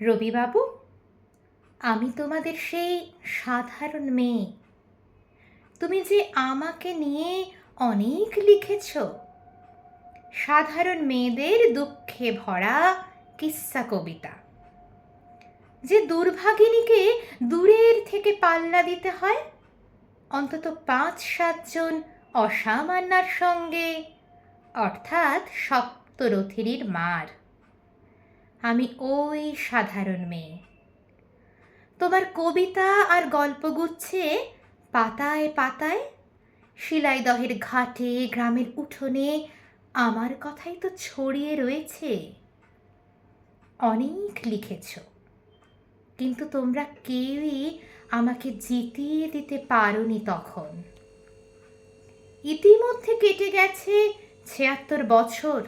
রবিবাবু, আমি তোমাদের সেই সাধারণ মেয়ে। তুমি যে আমাকে নিয়ে অনেক লিখেছ, সাধারণ মেয়েদের দুঃখে ভরা কিস্সা কবিতা, যে দুর্ভাগিনীকে দূরের থেকে পাল্লা দিতে হয় অন্তত ৫-৭ জন অসামান্যার সঙ্গে, অর্থাৎ সপ্তরথীর মার। আমি ওই সাধারণ মেয়ে। তোমার কবিতা আর গল্পগুচ্ছে পাতায় পাতায়, শিলাইদহের ঘাটে, গ্রামের উঠোনে আমার কথাই তো ছড়িয়ে রয়েছে। অনেক লিখেছ, কিন্তু তোমরা কেউই আমাকে জিতিয়ে দিতে পারোনি তখন। ইতিমধ্যে কেটে গেছে ৭৬ বছর।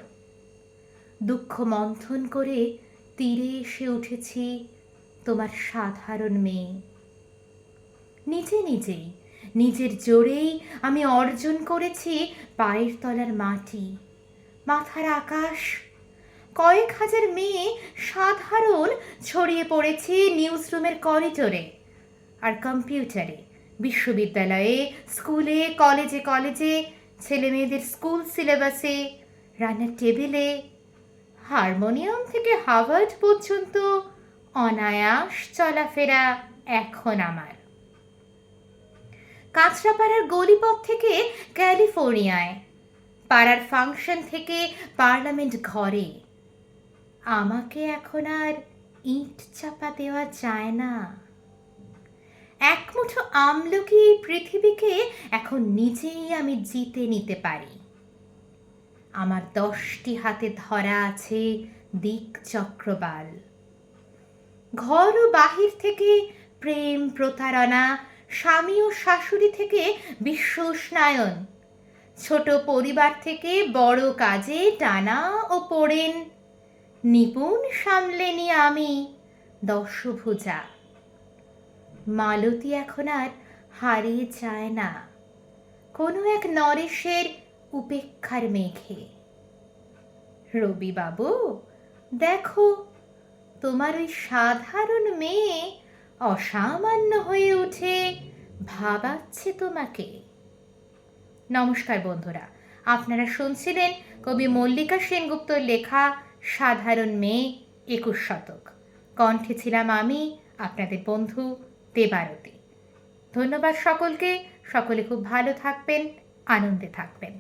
দুঃখ মন্থন করে তীরে এসে উঠেছি তোমার সাধারণ মেয়ে। নিজেই নিজের জোরেই আমি অর্জন করেছি পায়ের তলার মাটি, মাথার আকাশ। কয়েক হাজার মেয়ে সাধারণ ছড়িয়ে পড়েছি নিউজরুমের করিডোরে আর কম্পিউটারে, বিশ্ববিদ্যালয়ে, স্কুলে, কলেজে কলেজে, ছেলে মেয়েদের স্কুল সিলেবাসে, রান্নার টেবিলে। হারমোনিয়াম থেকে হার্ভার্ড পর্যন্ত অনায়াস চলাফেরা এখন আমার। কাঁচরাপাড়ার গলিপথ থেকে ক্যালিফোর্নিয়ায়, পাড়ার ফাংশন থেকে পার্লামেন্ট ঘরে। আমাকে এখন আর ইট চাপা দেওয়া যায় না। এক মুঠো আমলকি এই পৃথিবীকে এখন নিজেই আমি জিতে নিতে পারি। আমার 10টি হাতে ধরা আছে দিক চক্রবাল। ঘর ও বাহির থেকে প্রেম, প্রতারণা, স্বামী ও শাশুড়ি থেকে বিশ্ব উষ্ণায়ন, ছোট পরিবার থেকে বড় কাজে টানা ও পোড়েন, নিপুণ সামলে নিয়ে আমি দশভুজা। মালতী এখন আর হারিয়ে যায় না কোনো এক নরেশের উপেক্ষার মেঘে। রবিবাবু, দেখো, তোমার ওই সাধারণ মেয়ে অসামান্য হয়ে উঠে ভাবাচ্ছে তোমাকে। নমস্কার বন্ধুরা, আপনারা শুনছিলেন কবি মল্লিকা সেনগুপ্তর লেখা সাধারণ মেয়ে ২১ শতক। কণ্ঠে ছিলাম আমি, আপনাদের বন্ধু দেবারতী। ধন্যবাদ সকলকে। সকলে খুব ভালো থাকবেন, আনন্দে থাকবেন।